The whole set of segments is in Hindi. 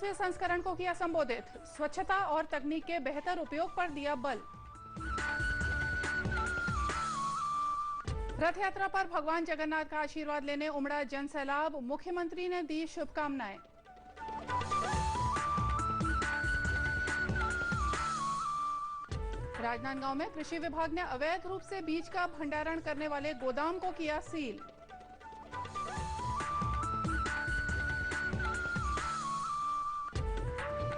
21वें संस्करण को किया संबोधित। स्वच्छता और तकनीक के बेहतर उपयोग पर दिया बल। रथ यात्रा पर भगवान जगन्नाथ का आशीर्वाद लेने उमड़ा जन सैलाब। मुख्यमंत्री ने दी शुभकामनाएं। राजनांदगांव में कृषि विभाग ने अवैध रूप से बीज का भंडारण करने वाले गोदाम को किया सील।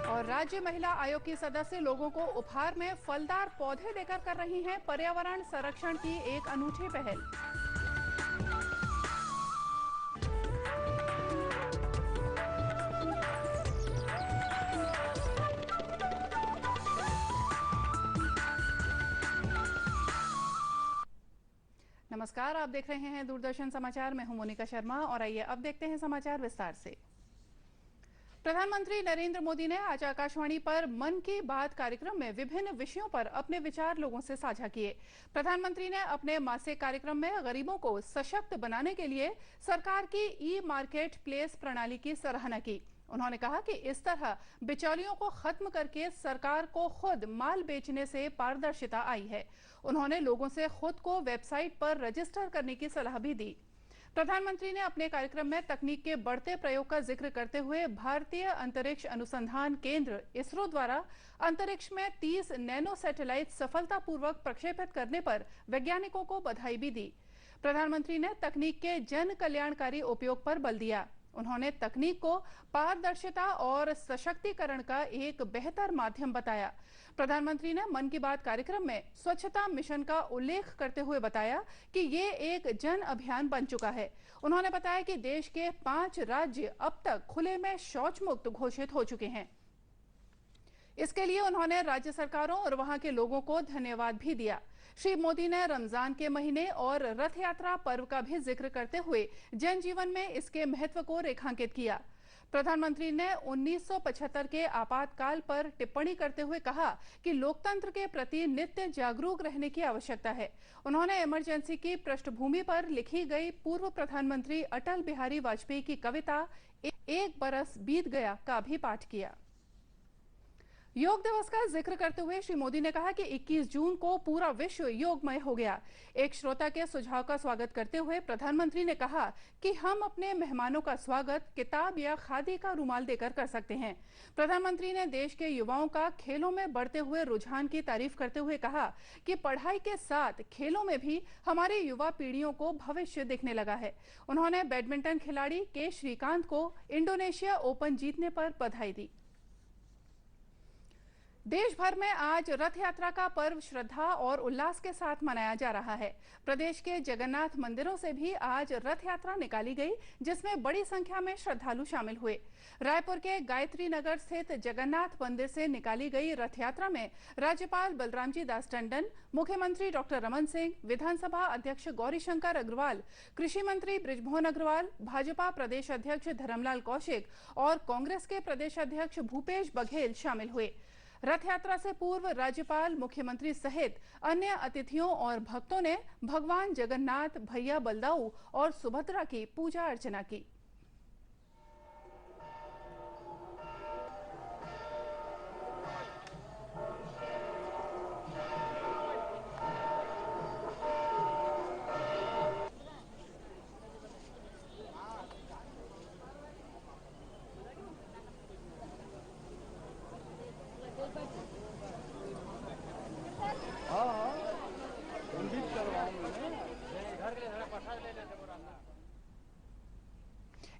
और राज्य महिला आयोग की सदस्य लोगों को उपहार में फलदार पौधे देकर कर रही हैं पर्यावरण संरक्षण की एक अनूठी पहल। नमस्कार, आप देख रहे हैं दूरदर्शन समाचार। मैं हूं मोनिका शर्मा और आइए अब देखते हैं समाचार विस्तार से। प्रधानमंत्री नरेंद्र मोदी ने आज आकाशवाणी पर मन की बात कार्यक्रम में विभिन्न विषयों पर अपने विचार लोगों से साझा किए। प्रधानमंत्री ने अपने मासिक कार्यक्रम में गरीबों को सशक्त बनाने के लिए सरकार की ई मार्केट प्लेस प्रणाली की सराहना की। उन्होंने कहा कि इस तरह बिचौलियों को खत्म करके सरकार को खुद माल बेचने से पारदर्शिता आई है। उन्होंने लोगों से खुद को वेबसाइट पर रजिस्टर करने की सलाह भी दी। प्रधानमंत्री ने अपने कार्यक्रम में तकनीक के बढ़ते प्रयोग का जिक्र करते हुए भारतीय अंतरिक्ष अनुसंधान केंद्र इसरो द्वारा अंतरिक्ष में 30 नैनो सैटेलाइट सफलतापूर्वक प्रक्षेपित करने पर वैज्ञानिकों को बधाई भी दी। प्रधानमंत्री ने तकनीक के जन कल्याणकारी उपयोग पर बल दिया। उन्होंने तकनीक को पारदर्शिता और सशक्तिकरण का एक बेहतर माध्यम बताया। प्रधानमंत्री ने मन की बात कार्यक्रम में स्वच्छता मिशन का उल्लेख करते हुए बताया कि ये एक जन अभियान बन चुका है। उन्होंने बताया कि देश के 5 राज्य अब तक खुले में शौच मुक्त घोषित हो चुके हैं। इसके लिए उन्होंने राज्य सरकारों और वहां के लोगों को धन्यवाद भी दिया। श्री मोदी ने रमजान के महीने और रथ यात्रा पर्व का भी जिक्र करते हुए जनजीवन में इसके महत्व को रेखांकित किया। प्रधानमंत्री ने 1975 के आपातकाल पर टिप्पणी करते हुए कहा कि लोकतंत्र के प्रति नित्य जागरूक रहने की आवश्यकता है। उन्होंने इमरजेंसी की पृष्ठभूमि पर लिखी गई पूर्व प्रधानमंत्री अटल बिहारी वाजपेयी की कविता एक बरस बीत गया का भी पाठ किया। योग दिवस का जिक्र करते हुए श्री मोदी ने कहा कि 21 जून को पूरा विश्व योगमय हो गया। एक श्रोता के सुझाव का स्वागत करते हुए प्रधानमंत्री ने कहा कि हम अपने मेहमानों का स्वागत किताब या खादी का रुमाल देकर कर सकते हैं। प्रधानमंत्री ने देश के युवाओं का खेलों में बढ़ते हुए रुझान की तारीफ करते हुए कहा कि पढ़ाई के साथ खेलों में भी हमारी युवा पीढ़ियों को भविष्य दिखने लगा है। उन्होंने बैडमिंटन खिलाड़ी के श्रीकांत को इंडोनेशिया ओपन जीतने पर बधाई दी। देश भर में आज रथ यात्रा का पर्व श्रद्धा और उल्लास के साथ मनाया जा रहा है। प्रदेश के जगन्नाथ मंदिरों से भी आज रथ यात्रा निकाली गई, जिसमें बड़ी संख्या में श्रद्धालु शामिल हुए। रायपुर के गायत्री नगर स्थित जगन्नाथ मंदिर से निकाली गई रथ यात्रा में राज्यपाल बलरामजी दास टंडन, मुख्यमंत्री डॉक्टर रमन सिंह, विधानसभा अध्यक्ष गौरीशंकर अग्रवाल, कृषि मंत्री बृजमोहन अग्रवाल, भाजपा प्रदेश अध्यक्ष धर्मलाल कौशिक और कांग्रेस के प्रदेश अध्यक्ष भूपेश बघेल शामिल हुए। रथ यात्रा से पूर्व राज्यपाल, मुख्यमंत्री सहित अन्य अतिथियों और भक्तों ने भगवान जगन्नाथ, भैया बलदाऊ और सुभद्रा की पूजा अर्चना की।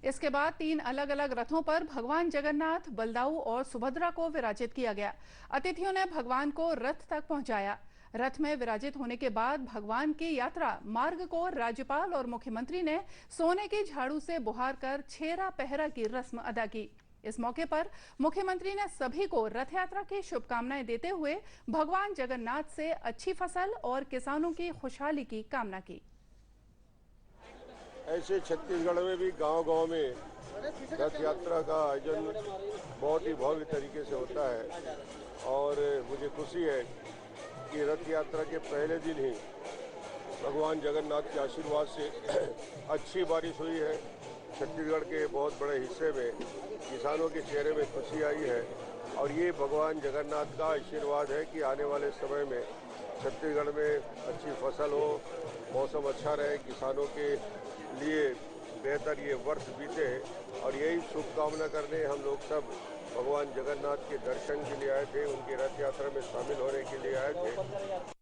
इसके बाद 3 अलग अलग रथों पर भगवान जगन्नाथ, बलदाऊ और सुभद्रा को विराजित किया गया। अतिथियों ने भगवान को रथ तक पहुंचाया। रथ में विराजित होने के बाद भगवान की यात्रा मार्ग को राज्यपाल और मुख्यमंत्री ने सोने की झाड़ू से बुहार कर छेरा पहरा की रस्म अदा की। इस मौके पर मुख्यमंत्री ने सभी को रथ यात्रा की शुभकामनाएं देते हुए भगवान जगन्नाथ से अच्छी फसल और किसानों की खुशहाली की कामना की। ऐसे छत्तीसगढ़ में भी गांव-गांव में रथ यात्रा का आयोजन बहुत ही भव्य तरीके से होता है और मुझे खुशी है कि रथ यात्रा के पहले दिन ही भगवान जगन्नाथ के आशीर्वाद से अच्छी बारिश हुई है छत्तीसगढ़ के बहुत बड़े हिस्से में किसानों के चेहरे में खुशी आई है और ये भगवान जगन्नाथ का आशीर्वाद है कि आने वाले समय में छत्तीसगढ़ में अच्छी फसल हो, मौसम अच्छा रहे, किसानों के लिए बेहतर ये वर्ष बीते और यही शुभकामना करने हम लोग सब भगवान जगन्नाथ के दर्शन के लिए आए थे, उनकी रथ यात्रा में शामिल होने के लिए आए थे।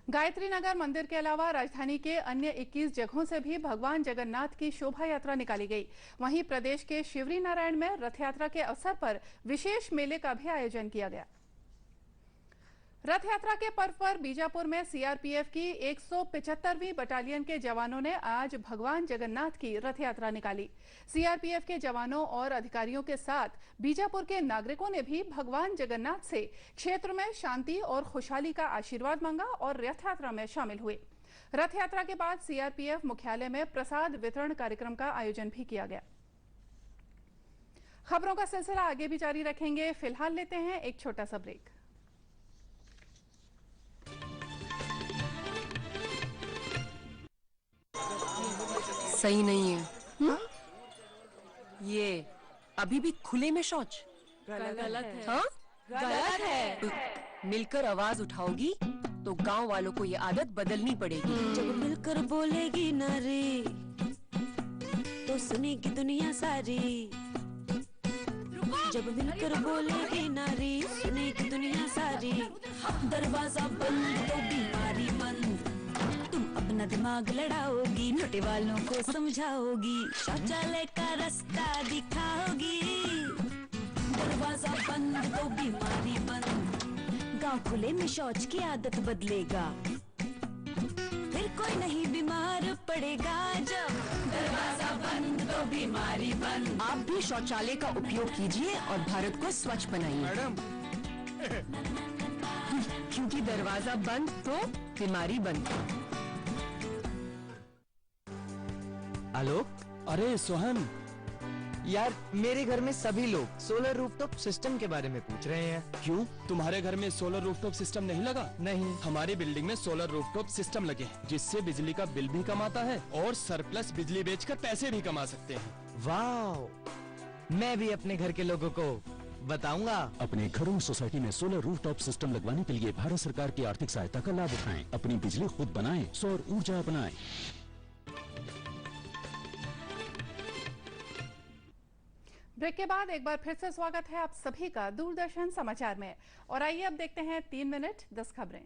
गायत्री नगर मंदिर के अलावा राजधानी के अन्य 21 जगहों से भी भगवान जगन्नाथ की शोभा यात्रा निकाली गई। वहीं प्रदेश के शिवरी नारायण में रथ यात्रा के अवसर पर विशेष मेले का भी आयोजन किया गया। रथ यात्रा के पर्व पर बीजापुर में सीआरपीएफ की 175वीं बटालियन के जवानों ने आज भगवान जगन्नाथ की रथ यात्रा निकाली। सीआरपीएफ के जवानों और अधिकारियों के साथ बीजापुर के नागरिकों ने भी भगवान जगन्नाथ से क्षेत्र में शांति और खुशहाली का आशीर्वाद मांगा और रथ यात्रा में शामिल हुए। रथ यात्रा के बाद सीआरपीएफ मुख्यालय में प्रसाद वितरण कार्यक्रम का आयोजन भी किया गया। खबरों का सिलसिला आगे भी जारी रखेंगे, फिलहाल लेते हैं एक छोटा सा ब्रेक। सही नहीं है। हा? ये अभी भी खुले में शौच गलत है। हाँ? गलत है। मिलकर आवाज उठाओगी तो गांव वालों को ये आदत बदलनी पड़ेगी। जब मिलकर बोलेगी नारी तो सुनेगी दुनिया सारी। जब मिलकर बोलेगी नारी सुनेगी दुनिया सारी। दरवाजा बंद तो बीमारी बंद। तुम अपना दिमाग लड़ाओगी, नोटे वालों को समझाओगी, शौचालय का रास्ता दिखाओगी। दरवाजा बंद तो बीमारी बंद। गांव खुले में शौच की आदत बदलेगा, फिर कोई नहीं बीमार पड़ेगा। जब दरवाजा बंद तो बीमारी बंद। आप भी शौचालय का उपयोग कीजिए और भारत को स्वच्छ बनाइए। मैडम क्योंकि दरवाजा बंद तो बीमारी बंद। आलोक, अरे सोहन, यार मेरे घर में सभी लोग सोलर रूफटॉप सिस्टम के बारे में पूछ रहे हैं। क्यों, तुम्हारे घर में सोलर रूफटॉप सिस्टम नहीं लगा? नहीं। हमारी बिल्डिंग में सोलर रूफटॉप सिस्टम लगे हैं, जिससे बिजली का बिल भी कम आता है और सरप्लस बिजली बेचकर पैसे भी कमा सकते हैं। वाह, मैं भी अपने घर के लोगों को बताऊंगा। अपने घरों सोसाइटी में सोलर रूफटॉप सिस्टम लगवाने के लिए भारत सरकार की आर्थिक सहायता का लाभ उठाएं, अपनी बिजली खुद बनाएं, सौर ऊर्जा अपनाएं। ब्रेक के बाद एक बार फिर से स्वागत है आप सभी का दूरदर्शन समाचार में। और आइए अब देखते हैं 3 मिनट 10 खबरें।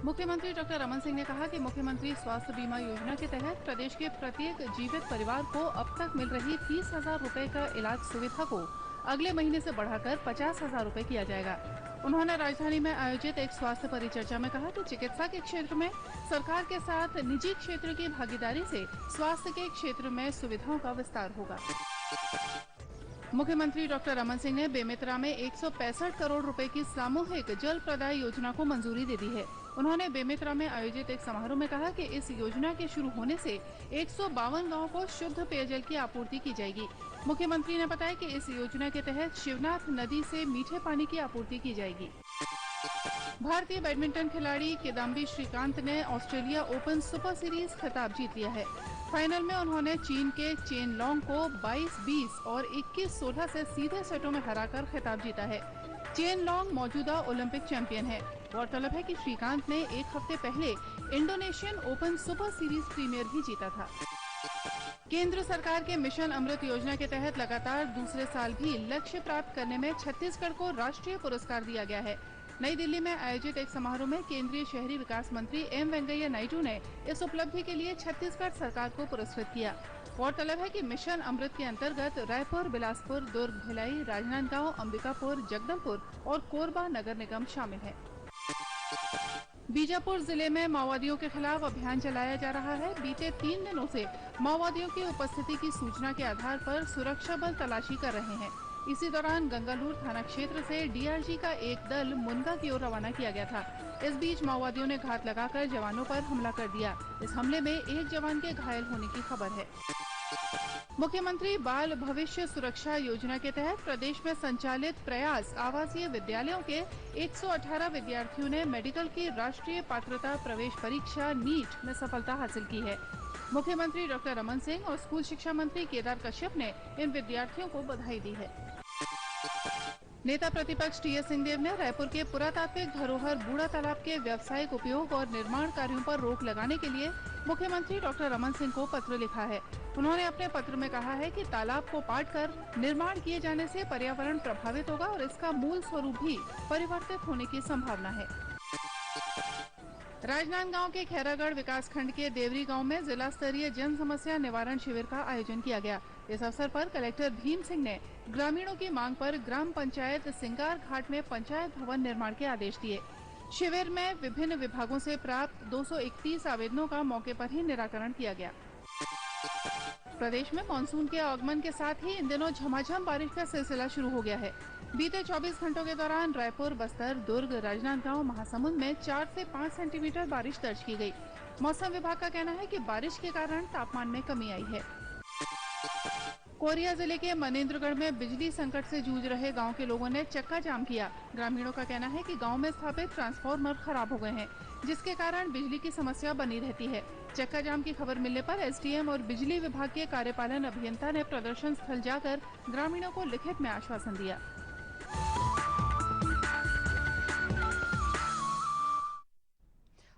मुख्यमंत्री डॉक्टर रमन सिंह ने कहा कि मुख्यमंत्री स्वास्थ्य बीमा योजना के तहत प्रदेश के प्रत्येक जीवित परिवार को अब तक मिल रही 30,000 रुपए का इलाज सुविधा को अगले महीने से बढ़ाकर 50,000 रुपए किया जाएगा। उन्होंने राजधानी में आयोजित एक स्वास्थ्य परिचर्चा में कहा कि चिकित्सा के क्षेत्र में सरकार के साथ निजी क्षेत्र की भागीदारी से स्वास्थ्य के क्षेत्र में सुविधाओं का विस्तार होगा। मुख्यमंत्री डॉक्टर रमन सिंह ने बेमेतरा में 165 करोड़ रुपए की सामूहिक जल प्रदाय योजना को मंजूरी दे दी है। उन्होंने बेमेतरा में आयोजित एक समारोह में कहा कि इस योजना के शुरू होने से 152 गांवों को शुद्ध पेयजल की आपूर्ति की जाएगी। मुख्यमंत्री ने बताया कि इस योजना के तहत शिवनाथ नदी से मीठे पानी की आपूर्ति की जाएगी। भारतीय बैडमिंटन खिलाड़ी किदाम्बी श्रीकांत ने ऑस्ट्रेलिया ओपन सुपर सीरीज खिताब जीत लिया है। फाइनल में उन्होंने चीन के चेन लॉन्ग को 22-20 और 21-16 से सीधे सेटों में हराकर खिताब जीता है। चेन लॉन्ग मौजूदा ओलंपिक चैंपियन है। गौरतलब है कि श्रीकांत ने एक हफ्ते पहले Indonesian Open Super Series Premier भी जीता था। केंद्र सरकार के मिशन अमृत योजना के तहत लगातार दूसरे साल भी लक्ष्य प्राप्त करने में छत्तीसगढ़ को राष्ट्रीय पुरस्कार दिया गया है। नई दिल्ली में आयोजित एक समारोह में केंद्रीय शहरी विकास मंत्री एम वेंकैया नायडू ने इस उपलब्धि के लिए छत्तीसगढ़ सरकार को पुरस्कृत किया। गौरतलब है कि मिशन अमृत के अंतर्गत रायपुर, बिलासपुर, दुर्ग, भिलाई, राजनांदगांव, अंबिकापुर, जगदलपुर और कोरबा नगर निगम शामिल है। बीजापुर जिले में माओवादियों के खिलाफ अभियान चलाया जा रहा है। बीते 3 दिनों से माओवादियों की उपस्थिति की सूचना के आधार पर सुरक्षा बल तलाशी कर रहे हैं। इसी दौरान गंगालूर थाना क्षेत्र से डीआरजी का एक दल मुनगा की ओर रवाना किया गया था। इस बीच माओवादियों ने घात लगाकर जवानों पर हमला कर दिया। इस हमले में एक जवान के घायल होने की खबर है। मुख्यमंत्री बाल भविष्य सुरक्षा योजना के तहत प्रदेश में संचालित प्रयास आवासीय विद्यालयों के 118 विद्यार्थियों ने मेडिकल की राष्ट्रीय पात्रता प्रवेश परीक्षा नीट में सफलता हासिल की है। मुख्यमंत्री डॉक्टर रमन सिंह और स्कूल शिक्षा मंत्री केदार कश्यप ने इन विद्यार्थियों को बधाई दी है। नेता प्रतिपक्ष टीएस सिंहदेव ने रायपुर के पुरातात्विक धरोहर बूढ़ा तालाब के व्यावसायिक उपयोग और निर्माण कार्यों पर रोक लगाने के लिए मुख्यमंत्री डॉक्टर रमन सिंह को पत्र लिखा है। उन्होंने अपने पत्र में कहा है कि तालाब को पाटकर निर्माण किए जाने से पर्यावरण प्रभावित होगा और इसका मूल स्वरूप भी परिवर्तित होने की संभावना है। राजनांदगांव के खैरागढ़ विकासखंड के देवरी गांव में जिला स्तरीय जन समस्या निवारण शिविर का आयोजन किया गया। इस अवसर पर कलेक्टर भीम सिंह ने ग्रामीणों की मांग पर ग्राम पंचायत सिंगार घाट में पंचायत भवन निर्माण के आदेश दिए। शिविर में विभिन्न विभागों से प्राप्त 231 आवेदनों का मौके पर ही निराकरण किया गया। प्रदेश में मानसून के आगमन के साथ ही इन दिनों झमाझम बारिश का सिलसिला शुरू हो गया है। बीते 24 घंटों के दौरान रायपुर, बस्तर, दुर्ग, राजनांदगांव, महासमुंद में 4 से 5 सेंटीमीटर बारिश दर्ज की गई। मौसम विभाग का कहना है कि बारिश के कारण तापमान में कमी आई है। कोरिया जिले के मनेंद्रगढ़ में बिजली संकट से जूझ रहे गांव के लोगों ने चक्का जाम किया। ग्रामीणों का कहना है कि गांव में स्थापित ट्रांसफार्मर खराब हो गए हैं, जिसके कारण बिजली की समस्या बनी रहती है। चक्का जाम की खबर मिलने पर एसडीएम और बिजली विभाग के कार्यपालन अभियंता ने प्रदर्शन स्थल जाकर ग्रामीणों को लिखित में आश्वासन दिया।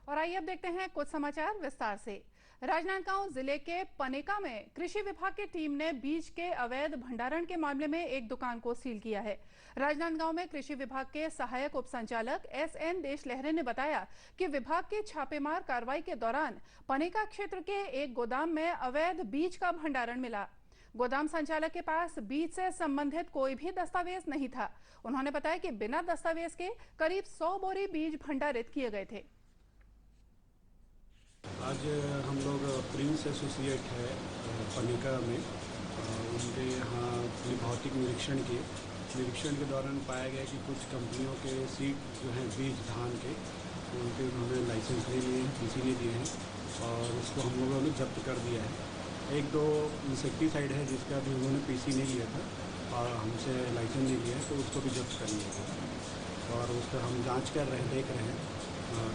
और आइए अब देखते हैं कुछ समाचार विस्तार से। राजनांदगांव जिले के पनेका में कृषि विभाग की टीम ने बीज के अवैध भंडारण के मामले में एक दुकान को सील किया है। राजनांदगांव में कृषि विभाग के सहायक उप संचालक एसएन देशलहरे ने बताया कि विभाग की छापेमार कार्रवाई के दौरान पनेका क्षेत्र के एक गोदाम में अवैध बीज का भंडारण मिला। गोदाम संचालक के पास बीज से संबंधित कोई भी दस्तावेज नहीं था। उन्होंने बताया कि बिना दस्तावेज के करीब 100 बोरी बीज भंडारित किए गए थे। आज हम लोग प्रिंस एसोसिएट है पनेका में, उनके यहाँ भौतिक निरीक्षण किए। निरीक्षण के दौरान पाया गया कि कुछ कंपनियों के सीड जो हैं बीज धान के, उनके उन्होंने लाइसेंस ले लिए, पीसी नहीं दिए हैं और उसको हम लोगों ने जब्त कर दिया है। 1-2 इंसेक्टिसाइड है जिसका भी उन्होंने पीसी नहीं लिया था और हमसे लाइसेंस नहीं लिया है, तो उसको भी जब्त कर लिया गया और उस पर हम जाँच कर रहे हैं, देख रहे हैं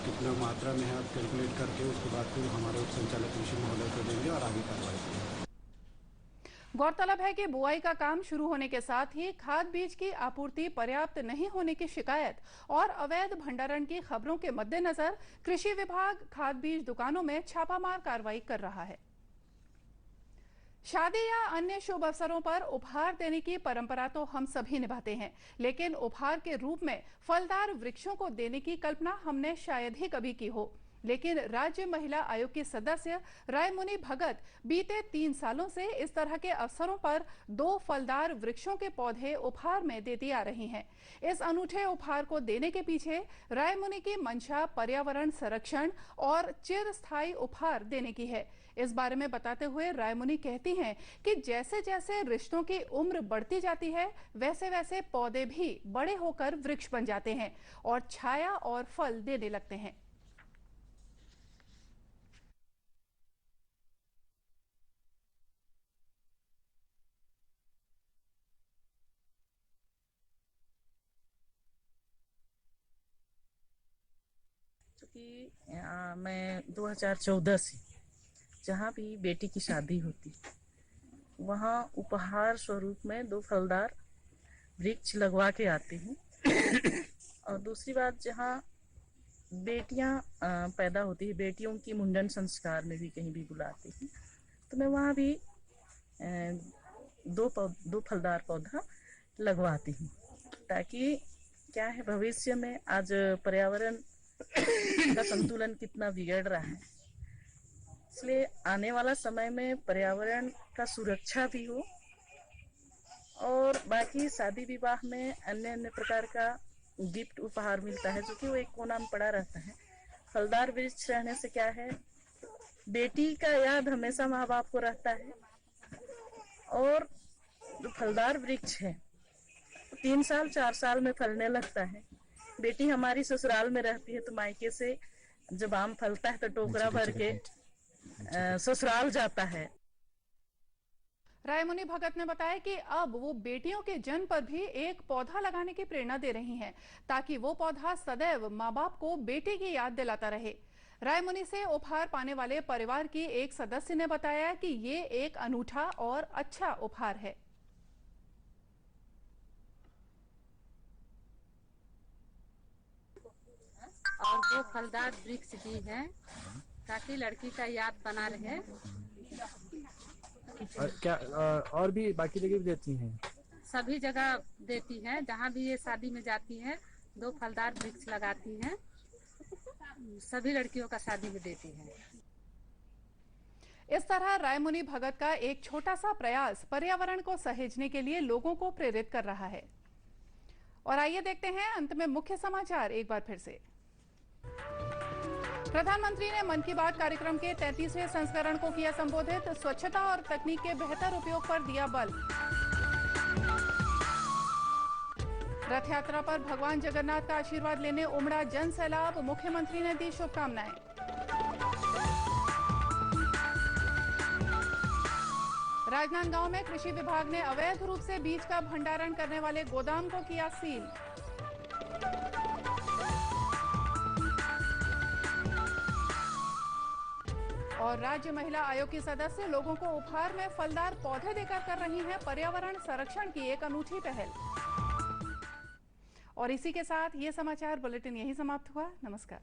कितना मात्रा में है, आप कैलकुलेट करके उसके बाद फिर हमारे उप संचालक कृषि महोदय को देंगे और आगे कार्रवाई करेंगे। गौरतलब है कि बुआई का काम शुरू होने के साथ ही खाद बीज की आपूर्ति पर्याप्त नहीं होने की शिकायत और अवैध भंडारण की खबरों के मद्देनजर कृषि विभाग खाद बीज दुकानों में छापामार कार्रवाई कर रहा है। शादी या अन्य शुभ अवसरों पर उपहार देने की परंपरा तो हम सभी निभाते हैं, लेकिन उपहार के रूप में फलदार वृक्षों को देने की कल्पना हमने शायद ही कभी की हो। लेकिन राज्य महिला आयोग की सदस्य रायमुनि भगत बीते 3 सालों से इस तरह के अवसरों पर 2 फलदार वृक्षों के पौधे उपहार में देती आ रही हैं। इस अनूठे उपहार को देने के पीछे रायमुनि की मंशा पर्यावरण संरक्षण और चिरस्थायी उपहार देने की है। इस बारे में बताते हुए रायमुनि कहती हैं कि जैसे जैसे रिश्तों की उम्र बढ़ती जाती है, वैसे वैसे पौधे भी बड़े होकर वृक्ष बन जाते हैं और छाया और फल देने लगते हैं। कि मैं 2014 से जहाँ भी बेटी की शादी होती वहाँ उपहार स्वरूप में 2 फलदार वृक्ष लगवा के आती हूँ। और दूसरी बात, जहाँ बेटियाँ पैदा होती है, बेटियों की मुंडन संस्कार में भी कहीं भी बुलाती हूँ, तो मैं वहाँ भी 2 फलदार पौधा लगवाती हूँ, ताकि क्या है, भविष्य में आज पर्यावरण का संतुलन कितना बिगड़ रहा है, इसलिए आने वाला समय में पर्यावरण का सुरक्षा भी हो और बाकी शादी विवाह में अन्य प्रकार का गिफ्ट उपहार मिलता है जो कि वो एक कोना में पड़ा रहता है। फलदार वृक्ष रहने से क्या है, बेटी का याद हमेशा माँ बाप को रहता है। और जो फलदार वृक्ष है 3 साल 4 साल में फलने लगता है। बेटी हमारी ससुराल में रहती है तो मायके से जब आम फलता है तो टोकरा भर के ससुराल जाता है। रायमुनि भगत ने बताया कि अब वो बेटियों के जन्म पर भी एक पौधा लगाने की प्रेरणा दे रही हैं, ताकि वो पौधा सदैव माँ बाप को बेटी की याद दिलाता रहे। रायमुनि से उपहार पाने वाले परिवार की एक सदस्य ने बताया कि ये एक अनूठा और अच्छा उपहार है। और वो फलदार वृक्ष भी है ताकि लड़की का याद बना रहे। क्या और भी बाकी जगह भी देती हैं? सभी जगह देती हैं, जहाँ भी ये शादी में जाती हैं 2 फलदार वृक्ष लगाती हैं। सभी लड़कियों का शादी में देती हैं। इस तरह रायमुनि भगत का एक छोटा सा प्रयास पर्यावरण को सहेजने के लिए लोगों को प्रेरित कर रहा है। और आइए देखते हैं अंत में मुख्य समाचार एक बार फिर से। प्रधानमंत्री ने मन की बात कार्यक्रम के 33वें संस्करण को किया संबोधित। स्वच्छता और तकनीक के बेहतर उपयोग पर दिया बल। रथ यात्रा पर भगवान जगन्नाथ का आशीर्वाद लेने उमड़ा जन सैलाब। मुख्यमंत्री ने दी शुभकामनाएं। राजनांदगांव में कृषि विभाग ने अवैध रूप से बीज का भंडारण करने वाले गोदाम को किया सील। और राज्य महिला आयोग की सदस्य लोगों को उपहार में फलदार पौधे देकर कर रही हैं पर्यावरण संरक्षण की एक अनूठी पहल। और इसी के साथ ये समाचार बुलेटिन यही समाप्त हुआ। नमस्कार।